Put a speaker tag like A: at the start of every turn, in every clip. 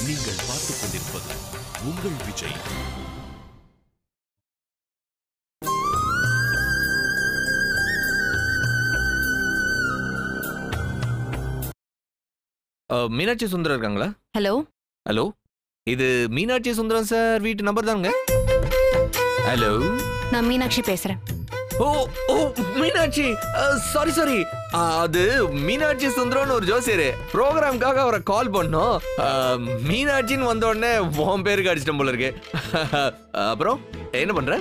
A: நீங்கள் பார்த்துக் கொண்டிருப்பது உங்கள் விஜய்.
B: மீனாட்சி சுந்தரம் இருக்காங்களா?
C: ஹலோ
B: ஹலோ, இது மீனாட்சி சுந்தரம் சார் வீட்டு நம்பர் தானுங்க? ஹலோ,
C: நான் மீனாட்சி பேசுறேன்.
B: ஓ ஓ மீனாட்சி, சாரி, அது மீனாட்சி சுந்தரம்னு ஒரு ஜோசியர். ப்ரோக்ராம்காக அவரை கால் பண்ணோம். மீனாட்சின்னு வந்த உடனே உன் பேருக்கு அடிச்சிட்டோம் போல இருக்கு. அப்புறம் என்ன பண்ற?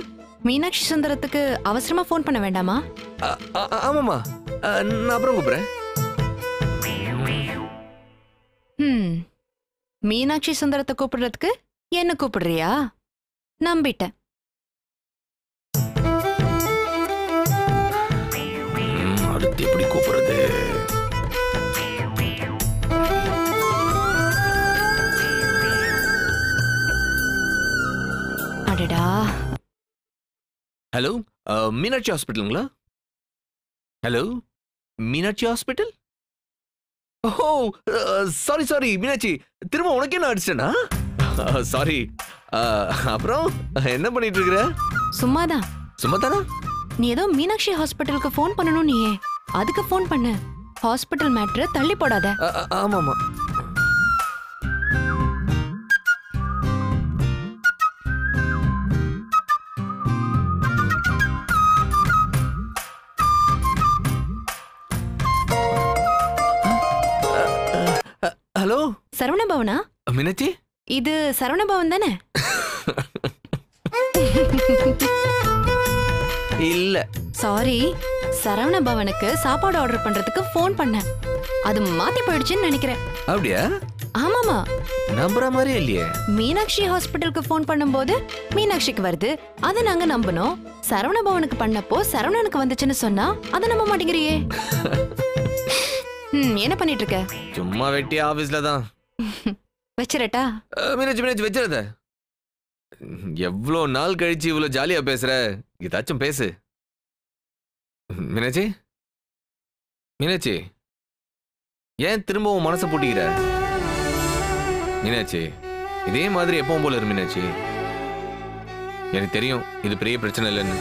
C: மீனாட்சி சுந்தரத்துக்கு அவசரமா ஃபோன் பண்ண வேண்டாமா?
B: ஆமாமா, நான் அப்புறம் கூப்பிடுறேன்.
C: மீனாட்சி சுந்தரத்தை கூப்பிடுறதுக்கு என்ன கூப்பிடுறியா? நம்பிட்டேன்.
B: அடுத்து எப்படி கூப்பிடுறது?
C: அடடா.
B: ஹலோ, மீனாட்சி ஹாஸ்பிட்டலுங்களா? Hello, Meenakshi hospital? Oh sorry Meenakshi, திரும்ப உனக்கே நான் அடிச்சேனா? சாரி. அப்புறம் என்ன பண்ணிட்டு இருக்கிற?
C: சும்மாதான்.
B: சும்மாதானா?
C: நீ ஏதோ மீனாட்சி ஹாஸ்பிட்டலுக்கு ஃபோன் பண்ணணும் நீயே, அதுக்கு ஃபோன் பண்ண. ஹாஸ்பிட்டல் மேட்ரு தள்ளி போடாத.
B: ஆமாமா. ஹலோ,
C: சரவண பவனா?
B: மீனாட்சி,
C: இது சரவண பவன் தானே?
B: இல்ல.
C: சாரி, சரவண பவனுக்கு சாப்பாடு ஆர்டர் பண்றதுக்கு ஃபோன் பண்ணேன். அது மாத்தி போயிடுச்சுன்னு நினைக்கிறேன்.
B: அப்படியா?
C: ஆமாமா.
B: நம்புற மாதிரி இல்லையே.
C: மீனாட்சி ஹாஸ்பிட்டலுக்கு ஃபோன் பண்ணும்போது மீனாட்சிக்கு வருது, அதை நாங்க நம்பணும். சரவண பவனுக்கு பண்ணப்போ சரவணனுக்கு வந்துச்சுன்னு சொன்னா அதை நம்ப மாட்டேங்கிறியே. என்ன பண்ணிட்டு இருக்க?
B: சும்மா வெட்டி ஆபீஸ்ல தான்.
C: வச்சிரட்டா?
B: மீனாட்சி வச்சிருத. எவ்வளோ நாள் கழிச்சு இவ்வளோ ஜாலியா பேசுற, ஏதாச்சும் பேசு. மீனாட்சி, மீனாட்சி, ஏன் திரும்பவும் மனசை பூட்டிக்கிற? மீனாட்சி, இதே மாதிரி எப்பவும் போல இரு மீனாட்சி. எனக்கு தெரியும் இது பெரிய பிரச்சனை இல்லைன்னு,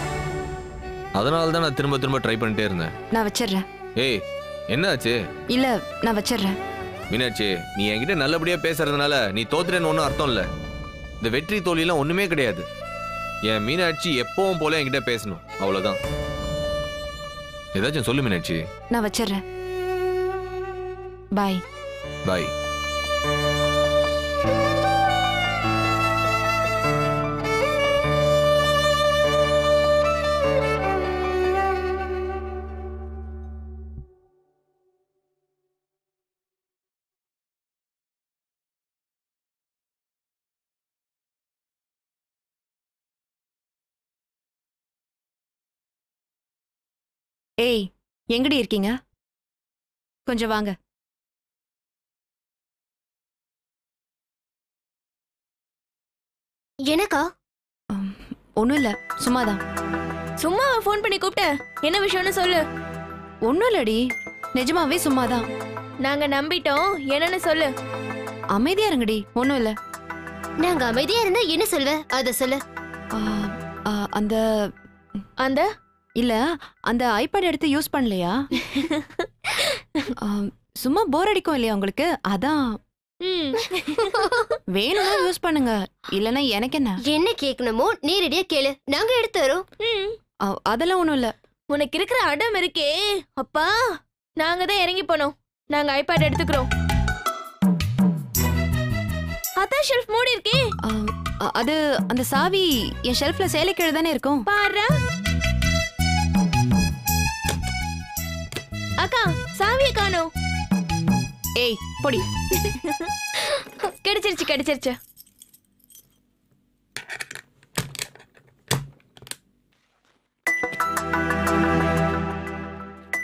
B: அதனால தான் நான் திரும்ப திரும்ப ட்ரை பண்ணிட்டே இருந்தேன்.
C: நான் வச்சிடுறேன்.
B: ஏய், என்ன ஆச்சு?
C: இல்ல, நான் வச்சிடுறேன்.
B: மீனாட்சி, நீ என்கிட்ட நல்லபடியா பேசுறதுனால நீ தோத்துறேன்னு ஒன்றும் அர்த்தம் இல்லை. இந்த வெற்றி தோல்வியெல்லாம் ஒண்ணுமே கிடையாது. என் மீனாட்சி எப்பவும் போல என்கிட்ட பேசணும், அவ்வளவுதான். ஏதாச்சும் சொல்லு மீனாட்சி.
C: நான் வச்சிடுறேன். பாய்.
B: பாய்.
C: ஏய், எங்கடி இருக்கீங்க? கொஞ்சம் வாங்க.
D: எனக்கா?
C: ஒண்ணும் இல்ல, சும்மாதான்.
D: சும்மா ஃபோன் பண்ணி கூப்பிட்ட, என்ன விஷயம்னு சொல்லு.
C: ஒண்ணும் இல்லடி, நிஜமாவே சும்மாதான்.
D: நாங்க நம்பிட்டோம், என்னன்னு சொல்லு.
C: அமைதியா இருங்கடி, ஒண்ணும் இல்ல.
D: நாங்க அமைதியா இருந்தா என்ன சொல்வ, அத சொல்லு.
C: அந்த
D: அந்த
C: இல்ல, அந்த ஐபேட் எடுத்து யூஸ் பண்ணலையா? சும்மா போர் அடிக்கும் இல்லையா உங்களுக்கு, அதான். வேணும்னா யூஸ் பண்ணுங்க, இல்லனா எனக்கு என்ன.
D: என்ன கேட்கணுமோ நேரடியா கேளு, நாங்க எடுத்து தரோம்.
C: அதெல்லாம் ஒண்ணும் இல்ல.
D: உனக்கு இருக்கிற அடம் இருக்கே அப்பா, நாங்க தான் இறங்கி போனோம். நாங்க ஐபேட் எடுத்துக்கிறோம். அதான் ஷெல்ஃப் மூடி இருக்கே.
C: அது அந்த சாவி என் ஷெல்ஃப்ல சேலை கீழே தானே இருக்கும்.
D: பாரு அக்கா, சாவியை காணோம்.
C: ஏய் பொடி.
D: கிடைச்சிருச்சு.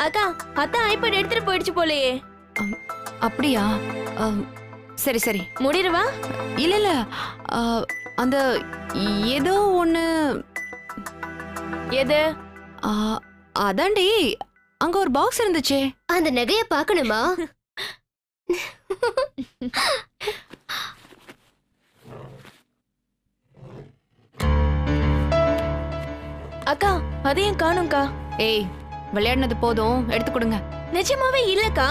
D: அக்கா, அதான் ஐபேட் எடுத்துட்டு போயிடுச்சு போலயே.
C: அப்படியா? சரி
D: முடிடுவா.
C: இல்ல, அந்த ஏதோ ஒண்ணு.
D: எது?
C: அதாண்டி, அங்க ஒரு பாக்ஸ் இருந்துச்சே.
D: அந்த நகைய பார்க்கணுமா? அக்கா அதையும் காணும்க்கா.
C: ஏய் விளையாடினது போதும், எடுத்து கொடுங்க.
D: நிஜமாவே இல்லக்கா.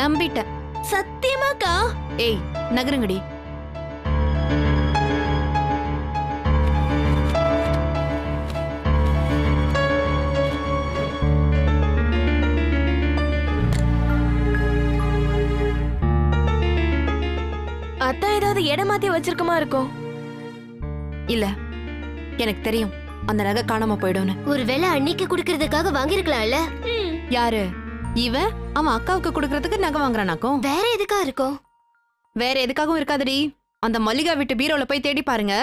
C: நம்பிட்டேன்.
D: சத்தியமாக்கா.
C: ஏய் நகருங்கடி.
D: அத்தா ஏதாவது இடமாத்தி வச்சிருக்குமா இருக்கும்.
C: இல்ல, எனக்கு தெரியும் அந்த நகை காணாம போயிடும்னு.
E: ஒருவேளை அன்னைக்கு குடுக்கறதுக்காக வாங்கிருக்கலாம்ல.
C: யாரு இவன்? அவன் அக்காவுக்கு கொடுக்கறதுக்கு நகை வாங்குறானாக்கும்.
E: வேற எதுக்கா இருக்கும்?
C: வேற எதுக்காகவும் இருக்காதடி. அந்த மல்லிகா வீட்டு பீரோல போய் தேடி பாருங்க,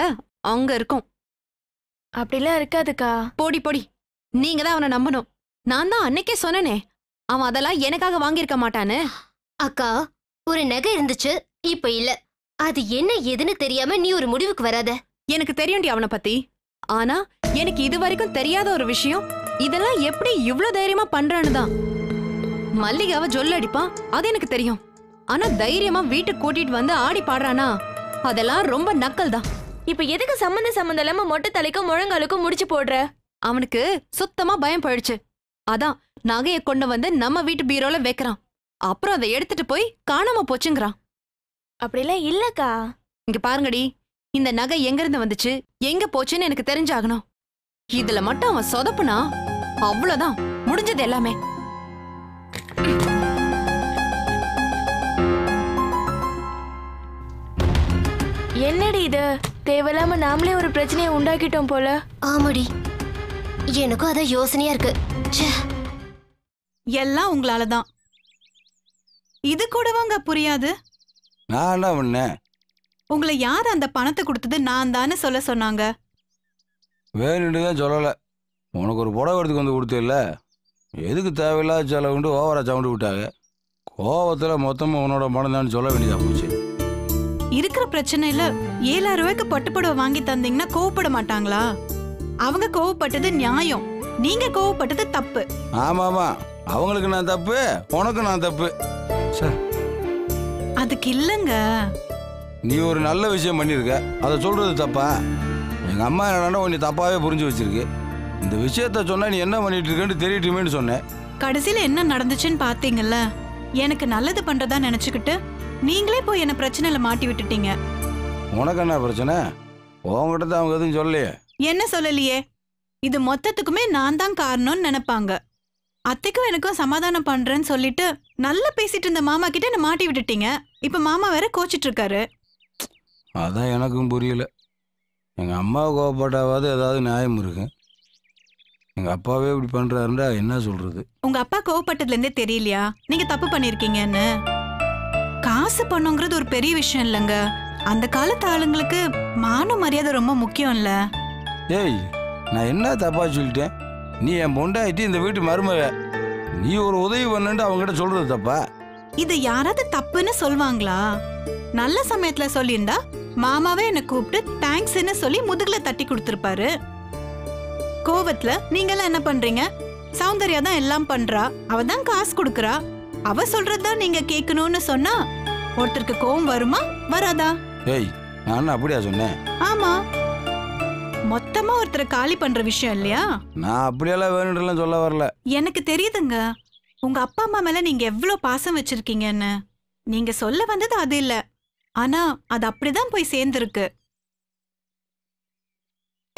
C: அங்க இருக்கும்.
D: அப்படிலாம் இருக்காதுக்கா.
C: போடி போடி, நீங்க தான் அவனை நம்பணும். நான் தான் அன்னைக்கே சொன்னனே, அவன் அதெல்லாம் எனக்காக வாங்கியிருக்க மாட்டான்னு.
E: அக்கா, ஒரு நகை இருந்துச்சு, இப்ப இல்ல. அது என்ன ஏதுன்னு தெரியாம நீ ஒரு முடிவுக்கு வராத.
C: எனக்கு தெரியும்டி அவனை பத்தி. ஆனா எனக்கு இது வரைக்கும் தெரியாத ஒரு விஷயம், இதெல்லாம் எப்படி இவ்ளோ தைரியமா பண்றான்னு தான். மல்லிகாவை ஜொல்ல அடிப்பான், அது எனக்கு தெரியும். ஆனா தைரியமா வீட்டுக்கு கூட்டிட்டு வந்து ஆடி பாடுறானா, அதெல்லாம் ரொம்ப நக்கல் தான்.
D: இப்ப எதுக்கு சம்மந்தம் இல்லாம மொட்டை தலைக்கும் முழங்காலுக்கும் முடிச்சு போடுற?
C: அவனுக்கு சுத்தமா பயம் போயிடுச்சு. அதான் நகையை கொண்டு வந்து நம்ம வீட்டு பீரோல வைக்கிறான். அப்புறம் அதை எடுத்துட்டு போய் காணாம போச்சுங்கிறான்.
D: அப்படிலாம் இல்லக்கா.
C: இங்க பாருங்கடி, இந்த நகை எங்க இருந்து வந்துச்சு, எங்க போச்சுன்னு எனக்கு தெரிஞ்சாகணும். இதுல மட்டும் அவன் சொதப்புனா அவ்வளவுதான், முடிஞ்சது எல்லாமே.
D: என்னடி இது? தேவையில்லாம நாமளே ஒரு பிரச்சனையை உண்டாக்கிட்டோம் போல.
E: ஆமாடி, எனக்கும் அதான் யோசனையா இருக்கு. ச்சே.
F: எல்லாம் உங்களாலதான். இது கூடவாங்க புரியாது?
G: நான் என்ன பண்ணேன்?
F: உங்களை யார் அந்த பணத்தை கொடுத்தது நான் தானே சொல்ல சொன்னாங்க.
G: வேணுட்டு தான் சொல்லலை. உனக்கு ஒரு புடவை எடுத்துக்கு வந்து கொடுத்தில்ல, எதுக்கு தேவையில்லாத செலவுண்டு ஓவரா சவுண்டு விட்டாங்க. கோவத்தில் மொத்தமாக உன்னோட பணம் தான் சொல்ல வேண்டியதாக போச்சு.
F: இருக்கிற பிரச்சனையில 7,000 ரூபாய்க்கு பட்டுப்புடவை வாங்கி தந்தீங்கன்னா கோவப்பட மாட்டாங்களா? அவங்க கோவப்பட்டது நியாயம், நீங்க கோவப்பட்டது தப்பு.
G: ஆமாமா, அவங்களுக்கு நான் தப்பு, உனக்கு நான் தப்பு. சார்,
F: அதுக்கு இல்லங்க.
G: நீ ஒரு நல்ல விஷயம் பண்ணியிருக்க, அதை சொல்றது தப்பா? எங்கள் அம்மா என்னன்னா உன்னை தப்பாகவே புரிஞ்சு வச்சிருக்கு. இந்த விஷயத்த சொன்னா நீ என்ன பண்ணிட்டு இருக்கேன்னு தெரியட்டுமேன்னு சொன்னேன்.
F: கடைசியில என்ன நடந்துச்சுன்னு பாத்தீங்கல்ல. எனக்கு நல்லது பண்றதா நினைச்சுக்கிட்டு நீங்களே போய் என்ன பிரச்சனையில மாட்டி விட்டுட்டீங்க.
G: உனக்கு என்ன பிரச்சனை? உங்ககிட்ட தான் அவங்க எதுவும் சொல்லலையே.
F: என்ன சொல்லலையே? இது மொத்தத்துக்குமே நான் தான் காரணம்னு நினைப்பாங்க. அத்தைக்கும் எனக்கும் சமாதானம் பண்றேன்னு சொல்லிட்டு நல்லா பேசிட்டு இருந்த மாமா கிட்ட என்ன மாட்டி விட்டுட்டீங்க. இப்ப மாமா வேற கோச்சிட்டு இருக்காரு.
G: அதான் எனக்கும் புரியல. எங்கள் அம்மாவை கோவப்பட்டாவது ஏதாவது நியாயம் இருக்கு. எங்கள் அப்பாவே இப்படி பண்ணுறாருண்டா என்ன சொல்கிறது?
F: உங்க அப்பா கோவப்பட்டதுலேருந்தே தெரியலையா நீங்க தப்பு பண்ணிருக்கீங்கன்னு? காசு பண்ணுங்கிறது ஒரு பெரிய விஷயம் இல்லைங்க. அந்த காலத்து ஆளுங்களுக்கு மான மரியாதை ரொம்ப முக்கியம் இல்ல.
G: ஏய், நான் என்ன தப்பா சொல்லிட்டேன்? நீ என் பொண்டாயிட்டு இந்த வீட்டு மருமக, நீ ஒரு உதவி பண்ணுன்ட்டு அவங்ககிட்ட சொல்றது தப்பா?
F: இது யாராவது தப்புன்னு சொல்வாங்களா? நல்ல சமயத்துல சொல்லியிருந்தா மாமாவே என்ன கூப்பிட்டு தேங்க்ஸ்ன்னு சொல்லி முதுகுல தட்டி கொடுத்திருப்பாரு. கோவத்துல நீங்கெல்லாம் என்ன பண்றீங்க? சௌந்தர்யா தான் எல்லாம் பண்றா, அவ தான் காசு கொடுக்கறா, அவ சொல்றதுதான் நீங்க கேட்கணும்னு சொன்னா ஒருத்தருக்கு கோவம் வருமா வராதா?
G: ஏய், நான் அப்படியா சொன்னேன்?
F: ஆமா, மொத்தமா ஒருத்தரை காலி பண்ற விஷயம் இல்லையா?
G: நான் அப்படியெல்லாம் வேணுன்றலாம் சொல்ல வரல.
F: எனக்கு தெரியுதுங்க உங்க அப்பா அம்மா மேல நீங்க எவ்வளவு பாசம் வச்சிருக்கீங்கன்னு. நீங்க சொல்ல வந்தது அது இல்ல, ஆனா அது அப்படிதான் போய் சேர்ந்திருக்கு.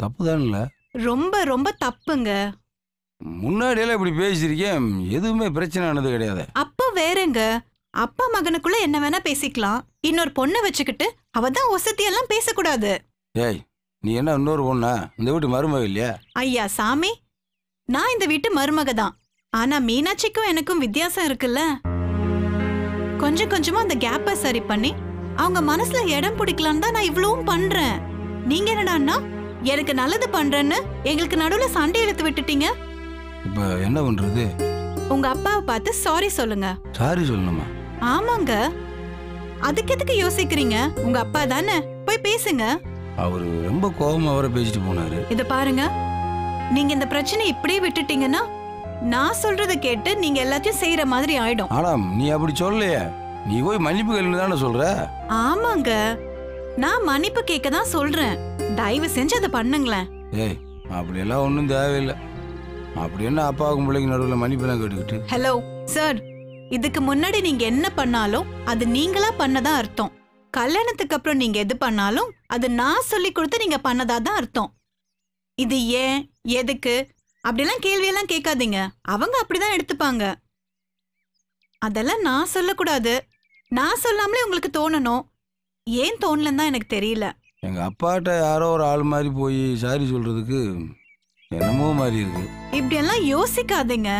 G: தப்புதான்ல?
F: ரொம்ப ரொம்ப தப்புங்க.
G: முன்னாடியெல்லாம் இப்படி பேசியிருக்கேன், எதுவுமே பிரச்சனை ஆனது கிடையாது.
F: அப்பா வேறங்க, அப்பா மகனுக்குள்ள என்ன வேணா பேசிக்கலாம். இன்னொரு பொண்ணை வச்சுக்கிட்டு அவ தான் ஒசத்தியெல்லாம் பேசக்கூடாது.
G: ஏய், நீ என்ன இன்னொரு பொண்ணா? இந்த வீட்டு மருமக இல்லையா?
F: ஐயா சாமி, நான் இந்த வீட்டு மருமக தான். ஆனா மீனாட்சிக்கும் எனக்கும் வித்தியாசம் இருக்குல்ல. கொஞ்சம் கொஞ்சமா அந்த கேப்பை சரி பண்ணி அவங்க மனசுல இடம் பிடிக்கலான்னு தான் நான் இவ்வளவும் பண்றேன். நீங்க என்னடான்னா எனக்கு நல்லது பண்றேன்னு எங்களுக்கு நடுவுல சண்டை இழுத்து விட்டுட்டீங்க.
G: இப்ப என்ன பண்றது?
F: உங்க அப்பாவை பார்த்து சாரி சொல்லுங்க.
G: சாரி சொல்லணுமா?
F: ஆமாங்க, அதுக்கு எதுக்கு யோசிக்கிறீங்க? உங்க அப்பா தானே, போய் பேசுங்க.
G: அவரு ரொம்ப கோபமா வர பேசிட்டு போனாரு.
F: இத பாருங்க, நீங்க இந்த பிரச்சனை இப்படியே விட்டுட்டீங்கன்னா நான் சொல்றத கேட்டு நீங்க எல்லாத்தையும் செய்யற மாதிரி ஆயிடும்.
G: ஆனா நீ அப்படி சொல்லலையே, நீ போய் மன்னிப்பு கேளுன்னு தானே சொல்ற.
F: ஆமாங்க, நான் மன்னிப்பு கேட்க தான் சொல்றேன். தயவு செஞ்சு அதை பண்ணுங்களேன்.
G: ஏய், அப்படியெல்லாம் ஒன்றும் தேவையில்லை. அப்படி என்ன அப்பாவுக்கும் பிள்ளைக்கு நடுவில் மன்னிப்பெல்லாம் கேட்டுக்கிட்டு?
F: ஹலோ சார், இதுக்கு முன்னாடி நீங்க என்ன பண்ணாலும் அது நீங்களா பண்ணதா அர்த்தம். கல்யாணத்துக்கு அப்புறம் நீங்க எது பண்ணாலும் அது நான் சொல்லி கொடுத்து நீங்க பண்ணதா தான் அர்த்தம். இது ஏன் எதுக்கு அப்படிலாம் கேள்வியெல்லாம் கேட்காதீங்க. அவங்க அப்படிதான் எடுத்துப்பாங்க. அதெல்லாம் நான் சொல்லக்கூடாது. நான் சொல்லாமலே உங்களுக்கு தோணணும். ஏன் தோணலன்னு தான் எனக்கு தெரியல.
G: எங்கள் அப்பாட்ட யாரோ ஒரு ஆள் மாதிரி போய் சாரி சொல்கிறதுக்கு என்னமோ மாதிரி இருக்கு.
F: இப்படியெல்லாம் யோசிக்காதீங்க.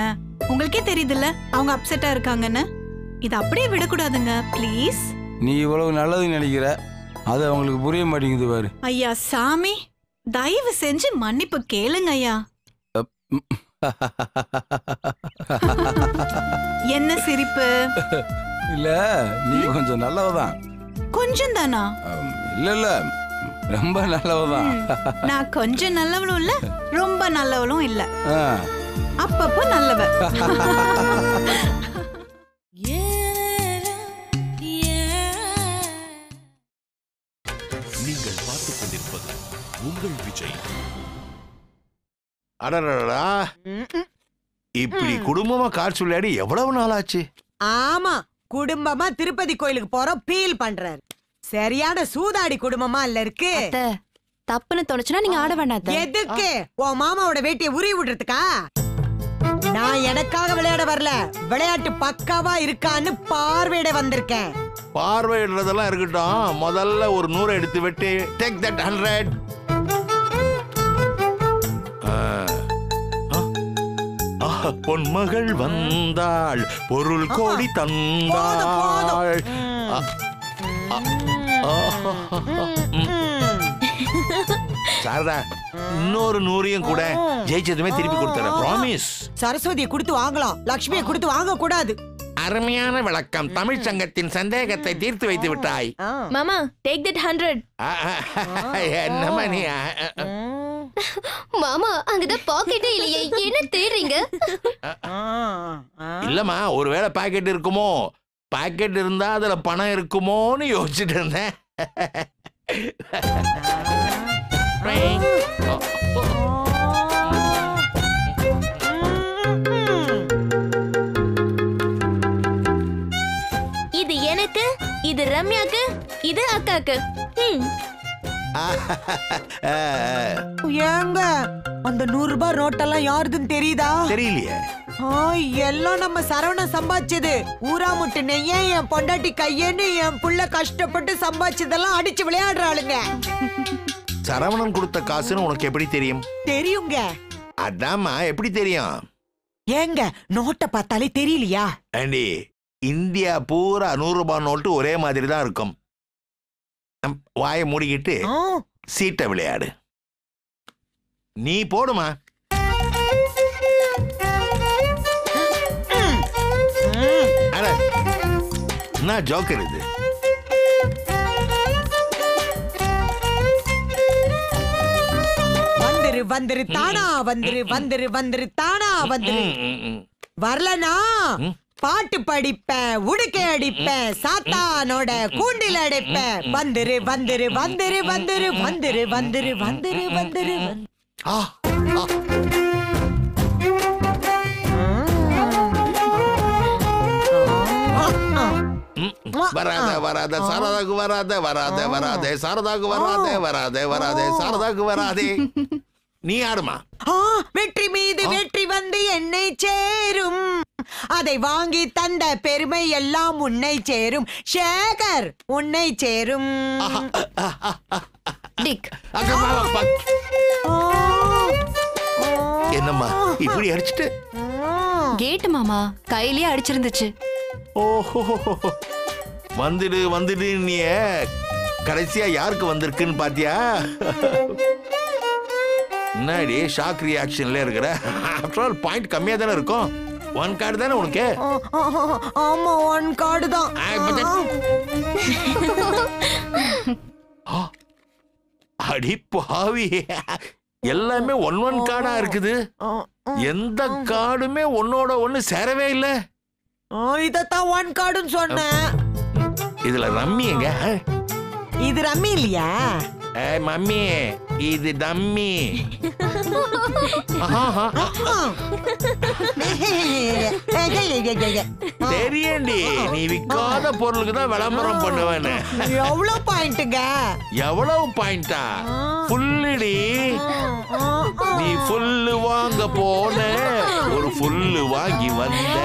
F: உங்களுக்கே தெரியுதுல்ல அவங்க அப்செட்டா இருக்காங்கன்னு. இது அப்படியே விடக்கூடாதுங்க ப்ளீஸ்.
G: நீ இவ்வளவு நல்லது நினைக்கிற, அது அவங்களுக்கு புரிய மாட்டேங்குது பாரு.
F: ஐயா சாமி, தயவு செஞ்சு மன்னிப்பு கேளுங்க ஐயா. என்ன சிரிப்பு?
G: இல்ல, நீ கொஞ்சம் நல்லவதான்.
F: கொஞ்சம் தானா?
G: இல்ல இல்ல, ரொம்ப நல்லவதான்.
F: நான் கொஞ்சம் நல்லவளும் இல்ல, ரொம்ப நல்லவளும் இல்ல, அப்பப்போ நல்லவ.
A: நீங்கள் பார்த்துக் கொண்டிருப்பது உங்கள் விஜய்.
H: அடடா, இப்படி குடும்பமா கார் சொல்லாடி எவ்வளவு நாள் ஆச்சு?
I: ஆமா, குடும்பமா திருப்பதி கோயிலுக்கு போறோம் ஃபீல் பண்றாரு. சரியான சூதாடி குடும்பமா இல்ல இருக்கு.
C: தப்புன்னு தோணுச்சுன்னா நீங்க ஆட வேண்டாம்.
I: எதுக்கு? உன் மாமாவோட வேட்டியை உருவி விடுறதுக்கா? நான் எனக்காக விளையாட வரல, விளையாட்டு பக்காவா இருக்கான்னு பார்வையிட வந்திருக்கேன்.
H: பார்வையிடுறதெல்லாம் இருக்கட்டும், முதல்ல ஒரு 100 எடுத்து விட்டு டேக் தட் 100. பொன்மகள் வந்தாள், பொருள் கோடி தந்தாள். சாரதா, இன்னொரு 100 கூட ஜெயிச்சதுமே திருப்பி கொடுத்துறேன், ப்ராமிஸ்.
I: சரஸ்வதியை கொடுத்து வாங்கலாம், லட்சுமியை கொடுத்து வாங்க கூடாது.
H: அருமையான விளக்கம். தமிழ் சங்கத்தின் சந்தேகத்தை தீர்த்து வைத்து விட்டாய்.
D: மாமா, டேக் தட் 100.
H: என்னம்மா நீ?
E: மாமா, அங்கதான் பாக்கெட்டே இல்லையே, என்ன தேடுறீங்க?
H: இல்லம்மா, ஒருவேளை பாக்கெட் இருக்குமோ, பாக்கெட் இருந்தா அதுல பணம் இருக்குமோன்னு யோசிச்சுட்டு இருந்தேன்.
D: இது எனக்கு, இது ரம்யாக்கு, இது அக்காக்கு.
I: ஏங்க, அந்த 100 ரூபாய் நோட்டெல்லாம் யாருதுன்னு தெரியுதா?
H: தெரியலையே.
I: எல்லாம் நம்ம சரவணன் சம்பாதிச்சது. ஊரா முட்டு நெய்ய என் பொண்டாட்டி கையேன்னு என் புள்ள கஷ்டப்பட்டு சம்பாதிச்சதெல்லாம் அடிச்சு விளையாடுறாளுங்க.
H: சரவணன் கொடுத்த காசுன்னு உனக்கு எப்படி தெரியும்?
I: தெரியுங்க.
H: அதாம்மா, எப்படி தெரியும்?
I: ஏங்க, நோட்டை பார்த்தாலே தெரியலையா?
H: ஆண்டி, இந்தியா பூரா 100 ரூபாய் நோட்டு ஒரே மாதிரி தான் இருக்கும். வாயை மூடிக்கிட்டு சீட்டை விளையாடு. நீ போடுமா. என்ன ஜோக்கர் இது?
I: வந்துரு வந்துரு தானா வந்துரு, வந்துரு வந்துரு தானா வந்துரு. வரலனா பாட்டு படிப்பேன், உடுக்கை அடிப்பேன், சாத்தானோட கூண்டில் அடைப்பேன். வந்துரு வந்துரு வந்துரு வந்துரு வந்துரு வந்துரு வந்துரு வந்துரு.
H: வராத வராத சாரதாக்கு வராத, வராத வராதே சாரதாக்கு வராதே, வராதே வராதே சாரதாக்கு வராதே. நீ ஆடுமா.
I: வெற்றி மீது வெற்றி வந்து என்னை சேரும், அதை வாங்கி தந்த பெருமை எல்லாம் உன்னை சேரும். சேகர், உன்னை சேரும்.
H: என்னம்மா இப்படி அடிச்சுட்டு?
C: கேட்டு மாமா கையிலேயே அடிச்சிருந்துச்சு.
H: ஓஹோ, வந்துடு வந்துடு. நீ கடைசியா யாருக்கு வந்திருக்குன்னு பாத்தியா? என்னடி ஷாக் ரியாக்ஷன்ல இருக்கிற? ஆஃப்டர் ஆல் பாயிண்ட் கம்மியா தானே இருக்கும். 1 கார்டு தானே உனக்கு?
I: ஆமா, 1 கார்டு தான்.
H: அடி பாவி, எல்லாமே 1 கார்டா இருக்குது. எந்த கார்டுமே ஒன்னோட ஒண்ணு சேரவே இல்லை.
I: இதத்தான் 1 கார்டுன்னு சொன்னேன்.
H: இதுல ரம்மி எங்க?
I: இது ரம்மி இல்லையா?
H: மம்மி, இது டம்மி. தெரியண்டி, நீ விற்காத பொருளுக்கு தான் விளம்பரம் பண்ணுவேன்னு.
I: எவ்வளவு பாயிண்ட்டுங்க?
H: எவ்வளவு பாயிண்டா? ஃபுல்லுடி. நீ ஃபுல்லு வாங்க போன, ஒரு ஃபுல்லு வாங்கி வந்த.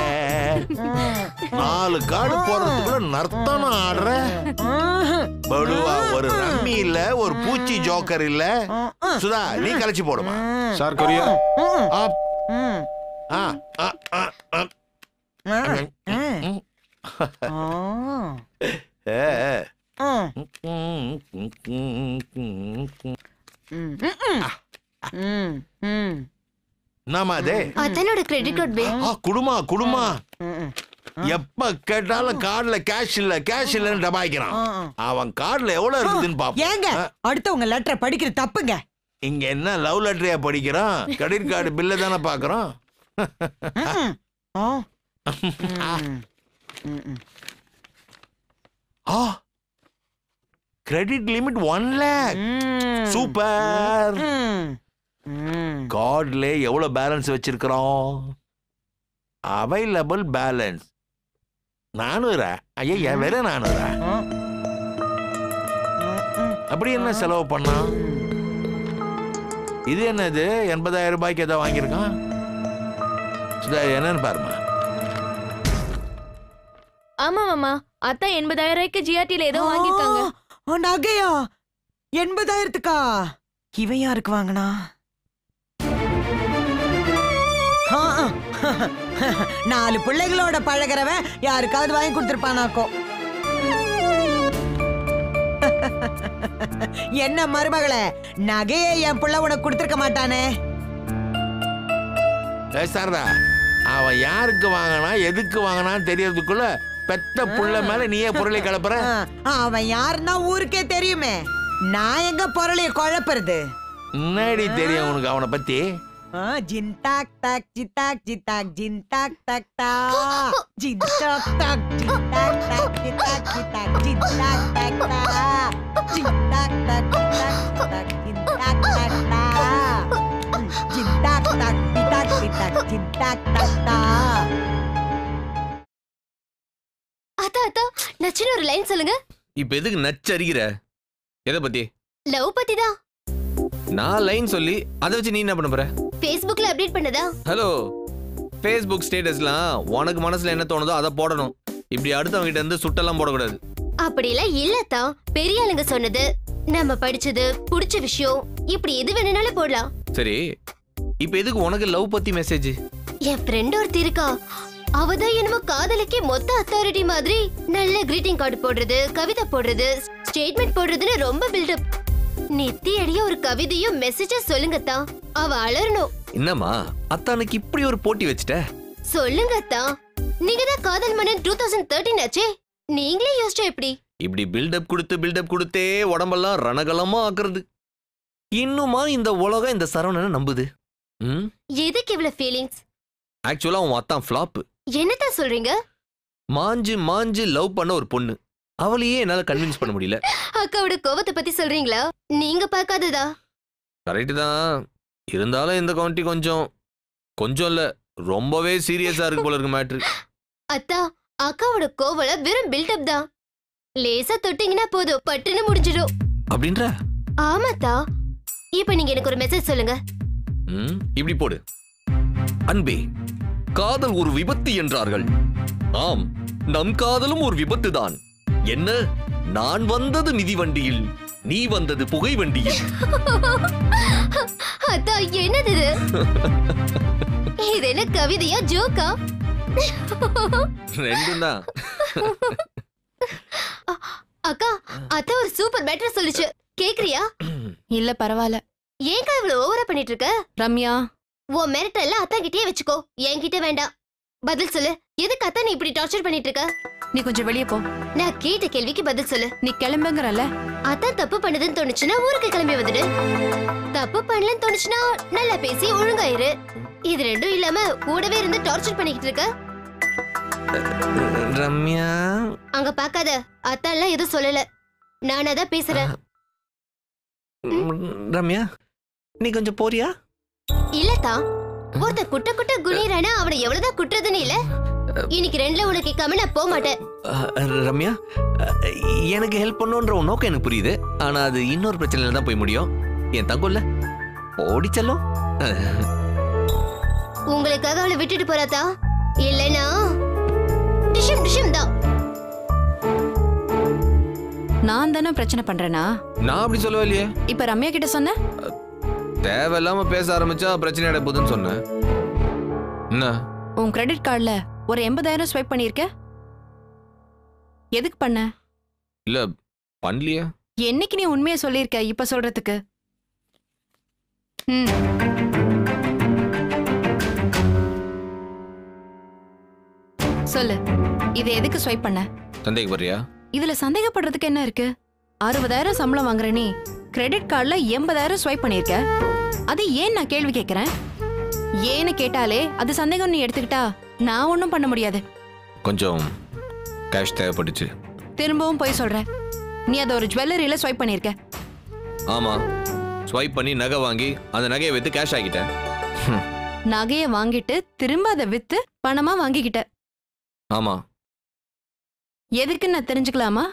H: 4 கார்டு போடுறதுக்குள்ள நர்த்தனம் ஆடுற. படுவா, ஒரு ரம்மி இல்ல, ஒரு பூச்சி ஜோக்கர் இல்ல. சுதா, நீ கலைச்சு போடுமா
G: சார்? கொரியா
E: அதனோட கிரெடிட் கார்டு பில்.
H: குடுமா குடுமா. எப்ப கேட்டாலும் கார்டுல கேஷ் இல்ல கேஷ் இல்லன்னு டபாய்க்கிறான். அவன் கார்டுல எவ்வளவு இருக்குதுன்னு பாப்போம்.
I: ஏங்க அடுத்தவங்க லெட்டரை படிக்கிறது தப்புங்க.
H: இங்க என்ன லவ் லெட்டரையா படிக்கிறான்? கிரெடிட் கார்டு பில்ல தானே பாக்குறோம். Credit limit 1 lakh. சூப்பர். கார்டுல எவ்வளவு பேலன்ஸ் வச்சிருக்கிறோம்? Available balance 400. ஐயா, வேற 400. அப்படி என்ன செலவு பண்ணா? இது என்னது? 80,000 ரூபாய்க்கு ஏதோ வாங்கியிருக்கான். என்னன்னு பாருமா.
D: ஆமா மாமா, அத்தா 80,000 ரூபாய்க்கு ஜிஆர்டில ஏதோ வாங்கிருக்காங்க.
I: நகையா? 80,000க்கா? இவன் யாருக்கு வாங்கினா? 4 பிள்ளைகளோட பழகிறவன் யாருக்காவது வாங்கி கொடுத்துருப்பானாக்கோ. என்ன மருமகளே, நகையை என் பிள்ளை உனக்கு கொடுத்துருக்க மாட்டானே.
H: சாரதா, அவன் யாருக்கு வாங்கினா எதுக்கு வாங்கினான்னு தெரியறதுக்குள்ள பெத்த புள்ள மேல நீயே பொருளை கலப்புற.
I: அவன் யாருன்னா ஊருக்கே தெரியுமே. நான் எங்க பொருளைய குழப்புறது?
H: முன்னாடி தெரியும் உனக்கு அவனை பத்தி.
I: ஜின்டாக் டாக் ஜிட்டாக் ஜிட்டாக் ஜின்டாக் டாக் டா ஜின்டாக் டாக் ஜிட்டாக் டாக் ஜிட்டாக் ஜிட்டாக் ஜின்டாக் டாக் டா ஜின்டாக் டாக் ஜிட்டாக் ஜிட்டாக் ஜின்டாக் டாக் டா ஜின்டாக் டாக் ஜிட்டாக் ஜிட்டாக் ஜின்டாக் டாக் டா.
E: அத்தா நச்சுன்னு ஒரு லைன் சொல்லுங்க.
B: இப்ப எதுக்கு நச்சரிக்கிற? எதை பத்தி?
E: லவ் பத்தி தான்.
B: நான் லைன் சொல்லி அதை வச்சு நீ என்ன பண்ண போற?
E: Facebookல அப்டேட் பண்ணதா?
B: ஹலோ, ஃபேஸ்புக் ஸ்டேட்டஸ்லாம் உனக்கு மனசுல என்ன தோணுதோ அதை போடணும். இப்படி அடுத்தவங்க கிட்ட இருந்து சுட்டெல்லாம் போடக்கூடாது.
E: அப்படிலாம் இல்லத்தா. பெரிய ஆளுங்க சொன்னது, நம்ம படிச்சது, புடிச்ச விஷயம், இப்படி எது வேணும்னாலும் போடலாம்.
B: சரி, இப்ப எதுக்கு உனக்கு லவ் பத்தி மெசேஜ்?
E: என் ஃப்ரெண்ட் ஒருத்தி இருக்கா. அவதான் என்னமோ காதலுக்கே மொத்த அத்தாரிட்டி மாதிரி நல்ல கிரீட்டிங் கார்டு போடுறது, கவிதை போடுறது, ஸ்டேட்மெண்ட் போடுறதுன்னு ரொம்ப பில்டப். நித்தி அடிய ஒரு கவிதையும் மெசேஜும் சொல்லுங்கத்தா. அவ அலறணும்.
B: என்னம்மா அத்தானுக்கு இப்படி ஒரு போட்டி வச்சுட்ட?
E: சொல்லுங்கத்தா. நீங்க தான் காதல் மன்னன் 2013 ஆச்சே. நீங்களே யோசிச்சா எப்படி?
B: இப்படி பில்டப் கொடுத்தே உடம்பெல்லாம் ரணகலமா ஆக்குறது. இன்னுமா இந்த உலகம் இந்த சரவணனை நம்புது?
E: எதுக்கு இவ்வளவு ஃபீலிங்ஸ்?
B: ஆக்சுவலா உன் அத்தான் ஃப்ளாப்.
E: என்னதான் சொல்றீங்க?
B: மாஞ்சு லவ் பண்ண ஒரு பொண்ணு, அவளையே என்னால கன்வின்ஸ் பண்ண முடியல.
E: அக்காவோட கோவத்தை பத்தி சொல்றீங்களா? நீங்க பார்க்காததா?
B: கரெக்ட் தான். இருந்தாலும் இந்த கவுண்டி கொஞ்சம் இல்ல, ரொம்பவே சீரியஸா இருக்கு போல இருக்கு மேட்ரு.
E: அத்தா, அக்காவோட கோவல வெறும் பில்டப் தான். லேசா தொட்டிங்கன்னா போதும், பட்டுன்னு முடிஞ்சிடும்.
B: அப்படின்ற?
E: ஆமாத்தா. இப்ப நீங்க எனக்கு ஒரு மெசேஜ் சொல்லுங்க.
B: இப்படி போடு. அன்பே, காதல் ஒரு விபத்து என்றார்கள். ஆம், நம் காதலும் ஒரு விபத்து தான். என்ன, நான் வந்தது மிதி வண்டியில், நீ வந்தது புகை வண்டியில்.
E: அத்தா, என்னது இது? என்ன கவிதையா, ஜோக்கா?
B: ரெண்டும் தான்.
E: அக்கா, அத்தா ஒரு சூப்பர் மேட்டர் சொல்லுச்சு. கேக்குறியா?
C: இல்ல பரவாயில்ல.
E: ஏன்க்கா இவ்வளவு ஓவரா பண்ணிட்டு இருக்க?
C: ரம்யா,
E: உன் மெரிட் எல்லாம் அத்தா கிட்டே வச்சுக்கோ, என்கிட்ட வேண்டாம். பதில் சொல்லு. எதுக்கு அத்தா நீ இப்படி டார்ச்சர் பண்ணிட்டு இருக்க?
C: நீ கொஞ்சம் வெளியே போ.
E: நான் கேட்ட கேள்விக்கு பதில் சொல்லு.
C: நீ கிளம்புங்கறல.
E: அத்தா தப்பு பண்ணதுன்னு தோணுச்சுன்னா ஊருக்கு கிளம்பி வந்துடு. தப்பு பண்ணலன்னு தோணுச்சுன்னா நல்லா பேசி ஒழுங்காயிரு. இது ரெண்டும் இல்லாம கூடவே இருந்து டார்ச்சர் பண்ணிக்கிட்டு இருக்க.
B: ரம்யா,
E: அங்க பாக்காத. அத்தா எல்லாம் எதுவும் சொல்லல, நானா தான் பேசுறேன்.
B: ரம்யா நீ கொஞ்சம் போறியா?
E: இல்லத்தா, ஒருத்த குட்ட குட்ட குனிறானா அவனை எவ்வளவுதான் குட்டுறதுன்னு இல்ல. இன்னைக்கு ரெண்டுல உனக்கு கேட்காம நான் போக மாட்டேன்.
B: ரம்யா, எனக்கு ஹெல்ப் பண்ணுன்ற உன் நோக்கம் எனக்கு புரியுது. ஆனா அது இன்னொரு பிரச்சனையில தான் போய் முடியும். என் தங்கம்ல ஓடிச்சலும்
E: உங்களுக்காக அவளை விட்டுட்டு போறாத்தா, இல்லைன்னா டிஷம் டிஷம் தான்.
C: நான் தானே பிரச்சனை பண்றேனா?
B: நான் அப்படி சொல்லவே இல்லையே.
C: இப்ப ரம்யா கிட்ட சொன்ன
B: தேவையில்லாம பேச ஆரம்பிச்சா பிரச்சனை அடைய போகுதுன்னு சொன்னேன். என்ன
C: உன் கிரெடிட் கார்டுல ஒரு 80,000 ஸ்வைப் பண்ணிருக்க? எதுக்கு பண்ண?
B: இல்ல பண்ணலையே.
C: என்னைக்கு நீ உண்மையை சொல்லிருக்க இப்ப சொல்றதுக்கு? சொல்லு, இதை எதுக்கு ஸ்வைப் பண்ண?
B: சந்தேகப்படுறியா?
C: இதுல சந்தேகப்படுறதுக்கு என்ன இருக்கு? 60,000 சம்பளம் வாங்குற நீ கிரெடிட் கார்டுல 80,000 ஸ்வைப் பண்ணிருக்க. அது ஏன் நான் கேள்வி கேட்கிறேன்? ஏன்னு கேட்டாலே அது சந்தேகம் நீ எடுத்துக்கிட்டா நான் ஒன்னும் பண்ண முடியாது.
B: கொஞ்சம் கேஷ் தேவைப்பட்டுச்சு.
C: திரும்பவும் போய் சொல்ற. நீ அதை ஒரு ஜுவல்லரியில ஸ்வைப் பண்ணிருக்க.
B: ஆமா, ஸ்வைப் பண்ணி நகை வாங்கி அந்த நகையை வித்து கேஷ் ஆகிட்டேன்.
C: நகையை வாங்கிட்டு திரும்ப அதை வித்து பணமா வாங்கிக்கிட்ட.
B: ஆமா.
C: எதுக்கு நான் தெரிஞ்சுக்கலாமா?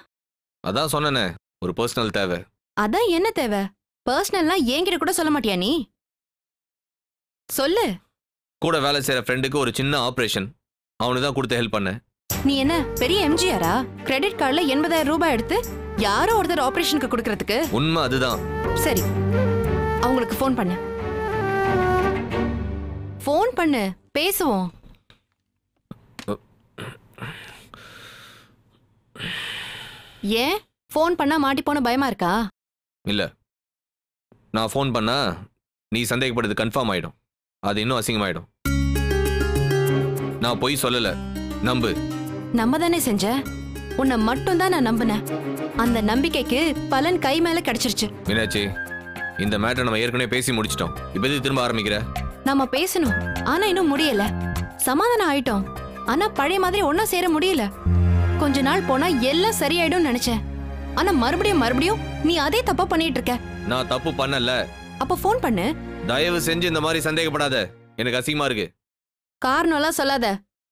B: அதான் சொன்னேனே, ஒரு பர்சனல் தேவை.
C: அதான் என்ன தேவை? பர்சனல்லாம் என்கிட்ட கூட சொல்ல மாட்டியா நீ? சொல்லு.
B: கூட வேலை செய்யற ஃப்ரெண்டுக்கு ஒரு சின்ன ஆபரேஷன், அவனுக்கு தான் கொடுத்து ஹெல்ப் பண்ண.
C: நீ என்ன பெரிய எம்ஜிஆரா? கிரெடிட் கார்டுல 80,000 ரூபாய் எடுத்து யாரோ ஒருத்தர் ஆபரேஷனுக்கு கொடுக்கறதுக்கு?
B: உண்மை அதுதான்.
C: சரி, அவங்களுக்கு ஃபோன் பண்ணு. ஃபோன் பண்ணு, பேசுவோம். ஏன் ஃபோன் பண்ணா மாட்டி போன பயமா இருக்கா?
B: இல்ல, நான் ஃபோன் பண்ணா நீ சந்தேகப்படுறது கன்ஃபார்ம் ஆயிடும். அது இன்னும் அசிங்கமாயிடும். நான் பொய் சொல்லல, நம்பு.
C: நம்ம தானே செஞ்ச. உன்னை மட்டும் தான் நான் நம்பினேன். அந்த நம்பிக்கைக்கு பலன் கை மேல கிடைச்சிருச்சு.
B: மீனாட்சி, இந்த மேட்டர் நம்ம ஏற்கனவே பேசி முடிச்சிட்டோம். இப்ப எதுக்கு திரும்ப ஆரம்பிக்கிற?
C: நம்ம பேசணும், ஆனா இன்னும் முடியல. சமாதானம் ஆயிட்டோம், ஆனா பழைய மாதிரி ஒன்னா சேர முடியல. கொஞ்ச நாள் போனா எல்லாம் சரியாயிடும் நினைச்சேன். ஆனா மறுபடியும் நீ அதே தப்பா பண்ணிட்டு இருக்க.
B: நான் தப்பு பண்ணல.
C: அப்ப ஃபோன் பண்ணு.
B: தயவு செஞ்சு இந்த மாதிரி சந்தேகப்படாத, எனக்கு அசிங்கமா இருக்கு.
C: காரணம் எல்லாம் சொல்லாத,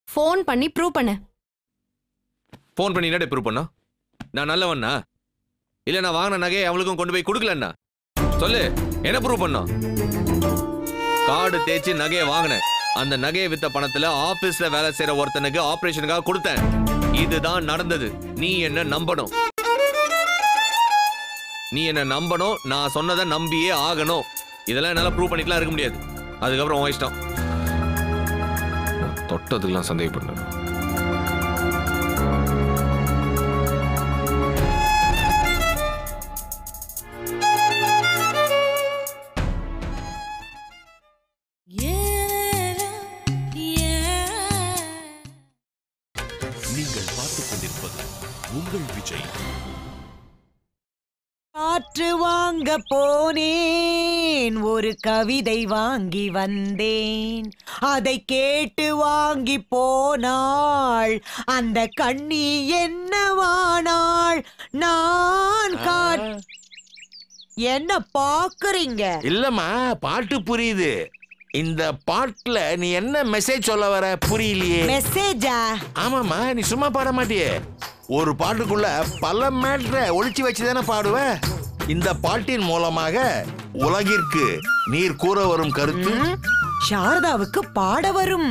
C: ஃபோன் பண்ணி ப்ரூவ் பண்ணு.
B: ஃபோன் பண்ணி என்ன ப்ரூவ் பண்ணா? நான் நல்லவன்னா? இல்ல நான் வாங்கின நகையை அவளுக்கும் கொண்டு போய் கொடுக்கலன்னா? சொல்லு, என்ன ப்ரூவ் பண்ணா? கார்டு தேய்ச்சி நகையை வாங்கினேன். அந்த நகையை வித்த பணத்துல ஆபீஸ்ல வேலை செய்யற ஒருத்தனுக்கு ஆபரேஷனுக்காக கொடுத்தேன். இதுதான் நடந்தது. நீ என்ன நம்பணும். நீ என்ன நம்பணும். நான் சொன்னதை நம்பியே ஆகணும். இதெல்லாம் என்னால ப்ரூவ் பண்ணிக்கலாம் இருக்க முடியாது. அதுக்கப்புறம் உன் இஷ்டம். தொட்டதுக்கெல்லாம் சந்தேகப்படணும்.
A: நீங்கள் பார்த்துக் கொண்டிருப்பது உங்கள் விஜய்.
I: காற்று வாங்க போனேன், ஒரு கவிதை வாங்கி வந்தேன். அதை கேட்டு வாங்கி போனாள் அந்த கண்ணி என்னவானாள். நான் என்ன பாக்குறீங்க?
H: இல்லம்மா, பாட்டு புரியுது. இந்த பாட்டுல நீ என்ன மெசேஜ் சொல்ல வர புரியலையே.
I: மெசேஜா?
H: ஆமாமா, நீ சும்மா பாட மாட்டியே. ஒரு பாட்டுக்குள்ள பல மேட்டரை ஒளிச்சு வச்சுதானே பாடுவ. இந்த பாட்டின் மூலமாக உலகிற்கு நீர் கூற வரும் கருத்து.
I: சாரதாவுக்கு பாட வரும்.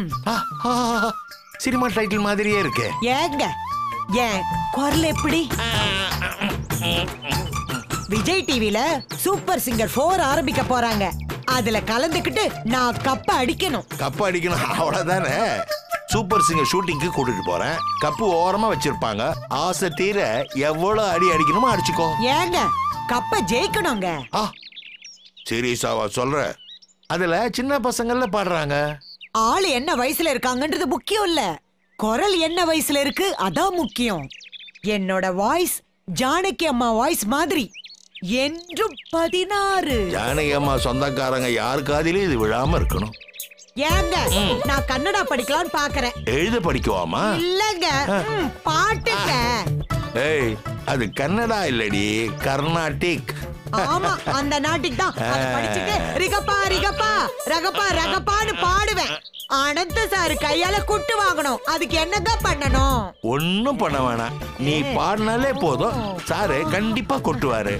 H: சினிமா டைட்டில் மாதிரியே இருக்கு.
I: ஏங்க ஏன் குரல் எப்படி? விஜய் டிவில சூப்பர் சிங்கர் 4 ஆரம்பிக்க போறாங்க. அதுல கலந்துக்கிட்டு நான் கப்ப அடிக்கணும்.
H: கப்பு அடிக்கணும், அவ்வளவுதானே. சூப்பர் சிங்கர் ஷூட்டிங்க்கு கூட்டிட்டு போறேன். கப்பு ஓரமா வச்சிருப்பாங்க. ஆசை தீர எவ்வளவு அடி அடிக்கணுமோ அடிச்சுக்கோ.
I: ஏங்க கப்ப ஜெயிக்கணுங்க.
H: சீரியஸாவா சொல்ற? அதுல சின்ன பசங்கள்ல பாடுறாங்க.
I: ஆளு என்ன வயசுல இருக்காங்கன்றது முக்கியம் இல்ல, குரல் என்ன வயசுல இருக்கு அதான் முக்கியம். என்னோட வாய்ஸ் ஜானகி அம்மா வாய்ஸ் மாதிரி என்றும் 16.
H: ஜானகி அம்மா சொந்தக்காரங்க யாரு காதிலும் இது விழாம இருக்கணும்.
I: ஏங்க நான் கன்னடா படிக்கலாம்னு பாக்குறேன்.
H: எழுத படிக்குவாமா?
I: இல்லங்க, பாட்டுங்க.
H: ஏய், அது கன்னடா இல்லடி, கர்நாடிக்.
I: ஆமா அந்த நாட்டுக்கு தான் அதை படிச்சுட்டு ரிகப்பா ரிகப்பா ரகப்பா ரகப்பான்னு பாடுவேன். அனந்த சார் கையால குட்டு வாங்கணும். அதுக்கு என்னங்க பண்ணணும்?
H: ஒன்னும் பண்ண வேணாம், நீ பாடினாலே போதும், சாரு கண்டிப்பா கொட்டுவாரு.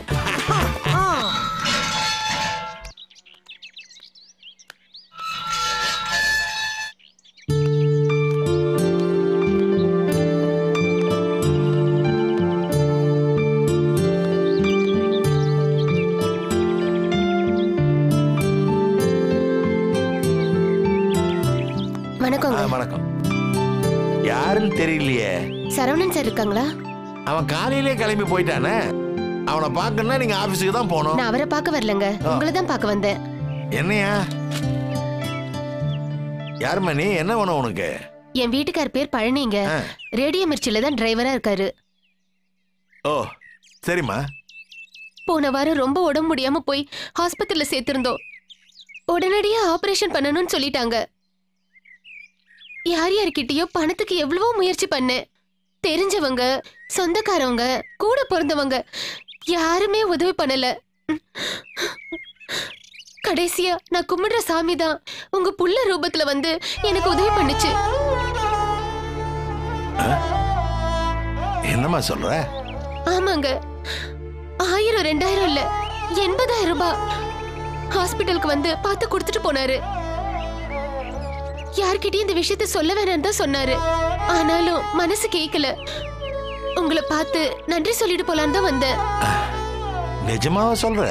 H: வணக்கம். யாருன்னு தெரியலையே.
E: சரவணன் சார் இருக்காங்களா?
H: அவன் காலையிலே கிளம்பி போயிட்டானே. அவனை பார்க்கணும்னா நீங்க ஆபீஸ்க்கு தான் போகணும்.
E: நான் அவரை பார்க்க வரலங்க, உங்களை தான் பார்க்க வந்தேன்.
H: என்னையா? யாரும்மா நீ? என்ன வேணும் உனக்கு?
E: என் வீட்டுக்கார் பேர் பழனிங்க. ரேடியோ மிர்ச்சில தான் டிரைவரா இருக்காரு.
H: ஓ சரிம்மா.
E: போன வாரம் ரொம்ப உடம்பு முடியாம போய் ஹாஸ்பிட்டல்ல சேர்த்திருந்தோம். உடனடியா ஆபரேஷன் பண்ணணும்னு சொல்லிட்டாங்க. யார் யார்கிட்டயோ பணத்துக்கு எவ்வளவோ முயற்சி பண்ணேன். தெரிஞ்சவங்க, சொந்தக்காரவங்க, கூட பிறந்தவங்க யாருமே உதவி பண்ணல. கடைசியா நான் கும்பிடுற சாமி தான் உங்க புள்ள ரூபத்துல வந்து எனக்கு உதவி பண்ணுச்சு.
H: என்னம்மா சொல்ற?
E: ஆமாங்க, 1000 2000 இல்ல 80,000 ரூபாய் ஹாஸ்பிட்டலுக்கு வந்து பார்த்து கொடுத்துட்டு போனாரு. யார்கிட்டயும் இந்த விஷயத்த சொல்ல வேணாம் தான் சொன்னாரு. ஆனாலும் மனசு கேட்கல. உங்களை பார்த்து நன்றி சொல்லிட்டு போலான்னு தான் வந்தேன்.
H: நிஜமாவா சொல்ற?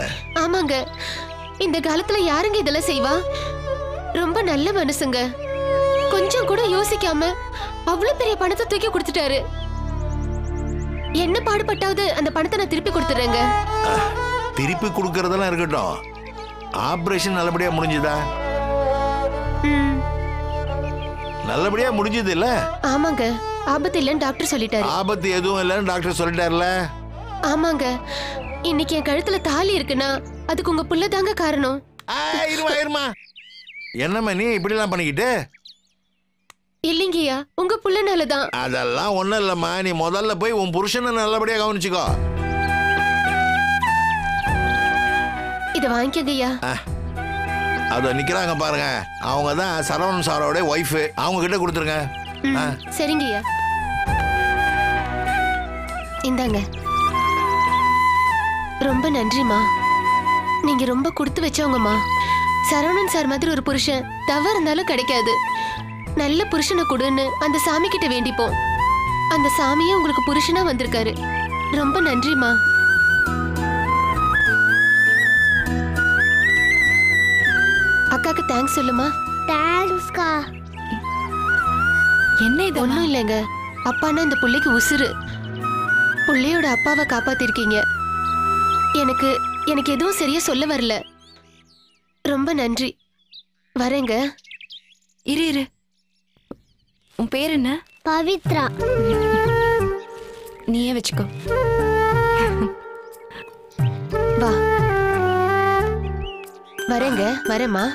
E: ஆமாங்க, இந்த காலத்துல யாருங்க இதெல்லாம் செய்வா? ரொம்ப நல்ல மனசுங்க. கொஞ்சம் கூட யோசிக்காம அவ்வளவு பெரிய பணத்தை தூக்கி கொடுத்துட்டாரு. என்ன பாடுபட்டாவது அந்த பணத்தை நான் திருப்பி கொடுத்துறேங்க.
H: திருப்பி கொடுக்கறதெல்லாம் இருக்கட்டும், ஆபரேஷன் நல்லபடியா முடிஞ்சுதா? நல்லபடியா முடிஞ்சது இல்ல?
E: ஆமாங்க, ஆபத்து இல்லன்னு டாக்டர் சொல்லிட்டாரு.
H: ஆபத்து எதுவும் இல்லன்னு டாக்டர் சொல்லிட்டாருல?
E: ஆமாங்க, இன்னைக்கு என் கழுத்துல தாலி இருக்குன்னா அதுக்கு உங்க புள்ள தாங்க காரணம்.
H: இருமா என்னம்மா நீ இப்படி எல்லாம் பண்ணிக்கிட்டு?
E: இல்லைங்கய்யா, உங்க புள்ளனாலதான்.
H: அதெல்லாம் ஒண்ணும் இல்லம்மா, நீ முதல்ல போய் உன் புருஷனை நல்லபடியா கவனிச்சுக்கோ.
E: இத வாங்கிக்கங்கய்யா.
H: அத நிக்கிறாங்க பாருங்க, அவங்க தான் சரவணன் சாரோட ஒய்ஃப். அவங்க கிட்ட கொடுத்துருங்க.
E: சரிங்கய்யா, இந்தாங்க. ரொம்ப நன்றிமா, நீங்க ரொம்ப கொடுத்து வச்சவங்கம்மா. சரவணன் சார் மாதிரி ஒரு புருஷன் தவறு இருந்தாலும் கிடைக்காது. நல்ல புருஷனை கொடுன்னு அந்த சாமி கிட்ட வேண்டிப்போம். அந்த சாமியே உங்களுக்கு புருஷனா வந்திருக்காரு. ரொம்ப நன்றிமா. அக்காக்கு தேங்க்ஸ் சொல்லுமா.
J: தேங்க்ஸ்க்கா.
C: என்ன இது?
E: ஒண்ணும் இல்லைங்க, அப்பான்னா இந்த புள்ளைக்கு உசுரு. புள்ளையோட அப்பாவை காப்பாத்திருக்கீங்க. எனக்கு எனக்கு எதுவும் சரியா சொல்ல வரல. ரொம்ப நன்றி. வரேங்க.
C: இரு, உன் பேர் என்ன?
J: பவித்ரா.
C: நீயே வச்சுக்கோ.
E: வா. வரேங்க, வரேம்மா.